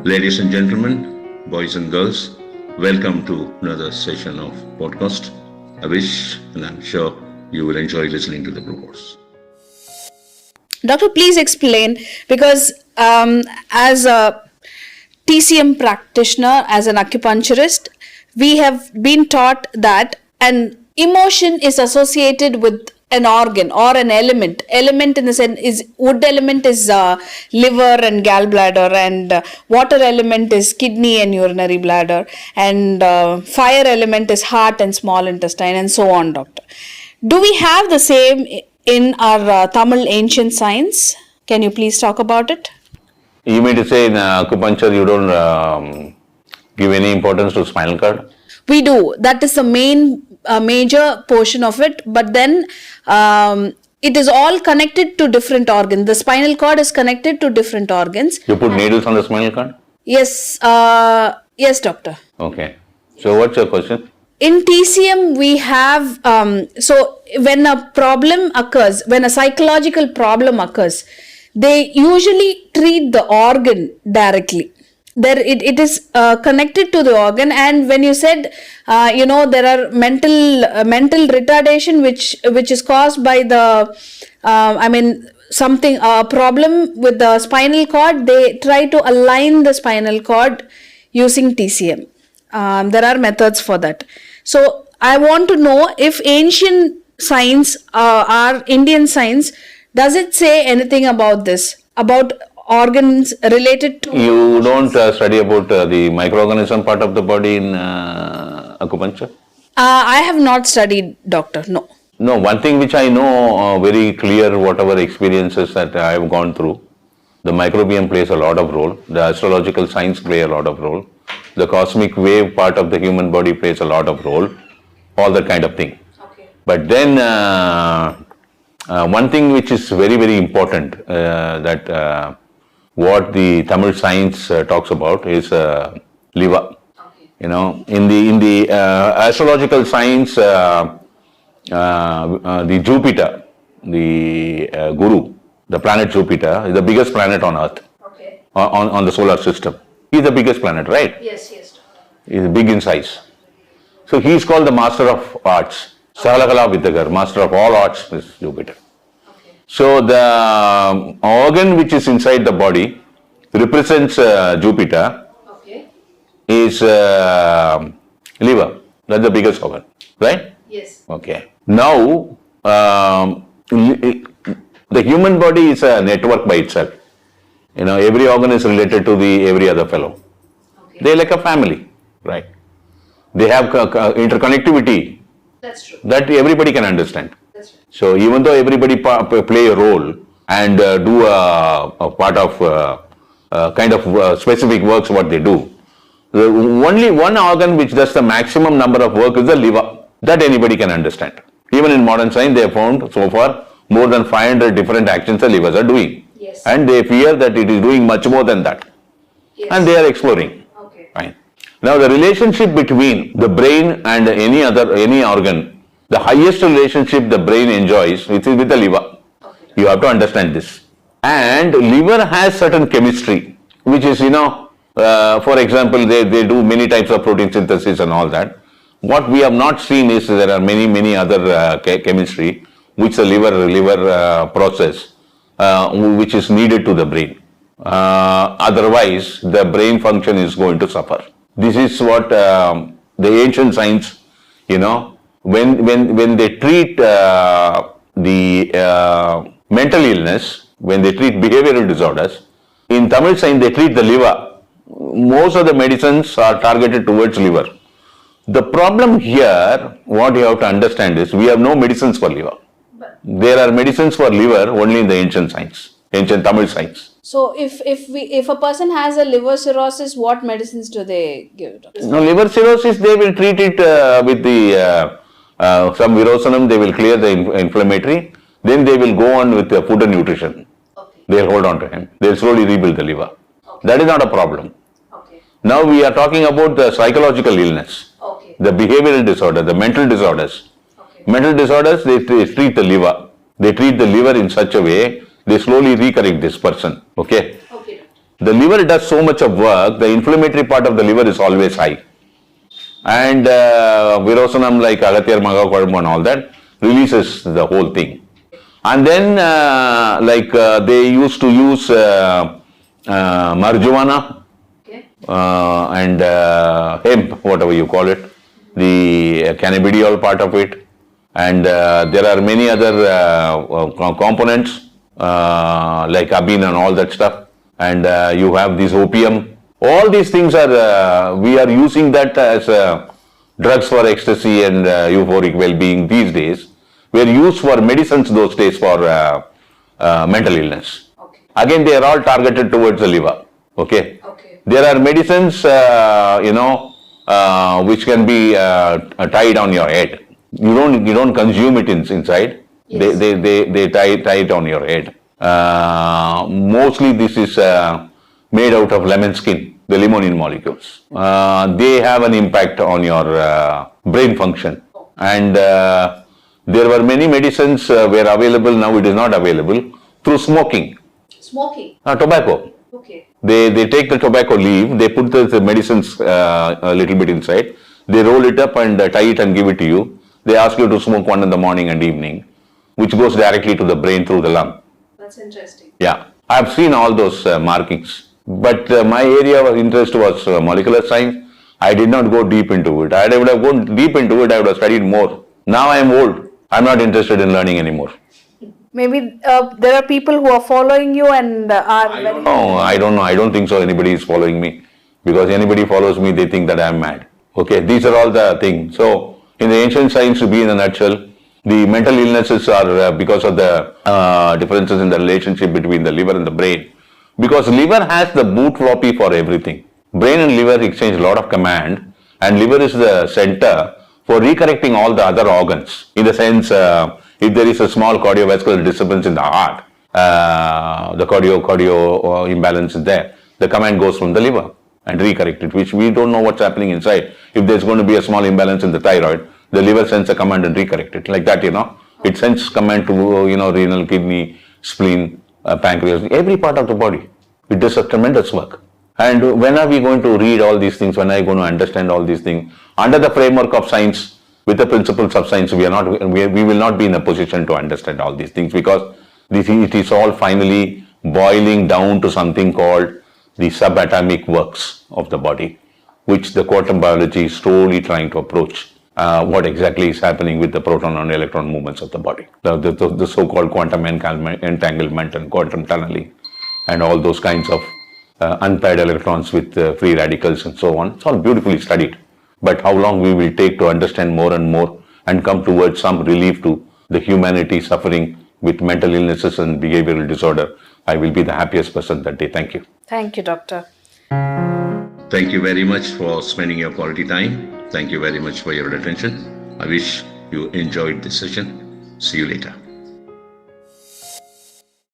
Ladies and gentlemen, boys and girls, welcome to another session of podcast. I wish and I'm sure you will enjoy listening to the broadcast. Doctor, please explain, because as a TCM practitioner, as an acupuncturist, we have been taught that an emotion is associated with an organ or an element. Element in the sense is wood element is liver and gallbladder, and water element is kidney and urinary bladder, and fire element is heart and small intestine, and so on, doctor. Do we have the same in our Tamil ancient science? Can you please talk about it? You mean to say in acupuncture you don't give any importance to spinal cord? We do. That is the major portion of it. But then it is all connected to different organs. The spinal cord is connected to different organs. You put needles on the spinal cord? Yes. Yes, doctor. Okay. So what's your question? In TCM, we have, so when a problem occurs, when a psychological problem occurs, they usually treat the organ directly. It is connected to the organ, and when you said, there are mental retardation which is caused by the, a problem with the spinal cord, they try to align the spinal cord using TCM. There are methods for that. So I want to know if ancient science, our Indian science, does it say anything about this, about organs related to... You don't study about the microorganism part of the body in acupuncture? I have not studied, doctor, no. No, one thing which I know very clear, whatever experiences that I have gone through, the microbiome plays a lot of role, the astrological science play a lot of role, the cosmic wave part of the human body plays a lot of role, all that kind of thing. Okay. But then one thing which is very, very important that what the Tamil science talks about is liver. Okay. In the astrological science, the Jupiter, the Guru, the planet Jupiter is the biggest planet on Earth. Okay. On the solar system. He is the biggest planet, right? Yes. He is big in size. So he is called the master of arts. Sagalakala Vidyagar, master of all arts is Jupiter. Okay. So the organ which is inside the body represents Jupiter. Okay. Is liver. That's the biggest organ, right? Yes. Okay. Now, the human body is a network by itself. Every organ is related to every other fellow. Okay. They're like a family, right? They have interconnectivity. That's true. That everybody can understand. That's right. So even though everybody play a role and do a part of kind of specific works what they do, only one organ which does the maximum number of work is the liver. That anybody can understand. Even in modern science, they have found so far more than 500 different actions the livers are doing. Yes. And they fear that it is doing much more than that. Yes. And they are exploring. Okay. Fine. Now the relationship between the brain and any organ, the highest relationship the brain enjoys is with the liver. Okay. You have to understand this. And liver has certain chemistry, which is, for example, they do many types of protein synthesis and all that. What we have not seen is there are many other chemistry which the liver process, which is needed to the brain. Otherwise, the brain function is going to suffer. This is what the ancient science, when they treat the mental illness, when they treat behavioral disorders, in Tamil science they treat the liver. Most of the medicines are targeted towards liver. The problem here, what you have to understand is, we have no medicines for liver. There are medicines for liver only in the ancient science, ancient Tamil science. So if a person has a liver cirrhosis, what medicines do they give? No, liver cirrhosis, they will treat it with the some virosanam, they will clear the inflammatory. Then they will go on with the food and nutrition. Okay. They'll hold on to him. They'll slowly rebuild the liver. Okay. That is not a problem. Okay. Now we are talking about the psychological illness, Okay. the behavioral disorder, the mental disorders. Okay. Mental disorders, they treat the liver. They treat the liver in such a way, they slowly recorrect this person. Okay. Okay. The liver does so much of work, the inflammatory part of the liver is always high. And Virosanam like Agathiyar Maga Kodambu and all that releases the whole thing. And then they used to use marijuana and hemp, whatever you call it, the cannabidiol part of it. And there are many other components like abin and all that stuff. And you have this opium. All these things are, we are using that as drugs for ecstasy and euphoric well-being these days. Were used for medicines those days for mental illness. Okay. Again, they are all targeted towards the liver. Okay. There are medicines, which can be tied on your head. You don't consume it inside. Yes. They tie it on your head. Mostly this is made out of lemon skin, the limonene molecules. They have an impact on your brain function. And there were many medicines were available, now it is not available, through smoking. Smoking? Tobacco. Okay. They take the tobacco leaf, they put the medicines a little bit inside, they roll it up and tie it and give it to you. They ask you to smoke one in the morning and evening, which goes directly to the brain through the lung. That's interesting. Yeah, I've seen all those markings. But my area of interest was molecular science. I did not go deep into it. I would have gone deep into it, I would have studied more. Now I am old. I'm not interested in learning anymore. Maybe there are people who are following you and are very... No, I don't know. I don't think so anybody is following me. Because anybody follows me, they think that I am mad. Okay, these are all the things. So, in the ancient science, to be in a nutshell, the mental illnesses are because of the differences in the relationship between the liver and the brain. Because liver has the boot floppy for everything. Brain and liver exchange a lot of command, and liver is the center for recorrecting all the other organs. In the sense, if there is a small cardiovascular disturbance in the heart, the cardio imbalance is there, the command goes from the liver and recorrect it, which we don't know what's happening inside. If there's going to be a small imbalance in the thyroid, the liver sends a command and recorrect it. Like that, it sends command to, renal, kidney, spleen, pancreas, every part of the body. It does a tremendous work. And when are we going to read all these things? When are we going to understand all these things? Under the framework of science, with the principles of science, we will not be in a position to understand all these things, because it is all finally boiling down to something called the subatomic works of the body, which the quantum biology is slowly trying to approach. What exactly is happening with the proton and electron movements of the body. The so-called quantum entanglement and quantum tunneling and all those kinds of unpaired electrons with free radicals and so on. It's all beautifully studied. But how long we will take to understand more and more and come towards some relief to the humanity suffering with mental illnesses and behavioral disorder, I will be the happiest person that day. Thank you. Thank you, doctor. Thank you very much for spending your quality time. Thank you very much for your attention. I wish you enjoyed this session. See you later.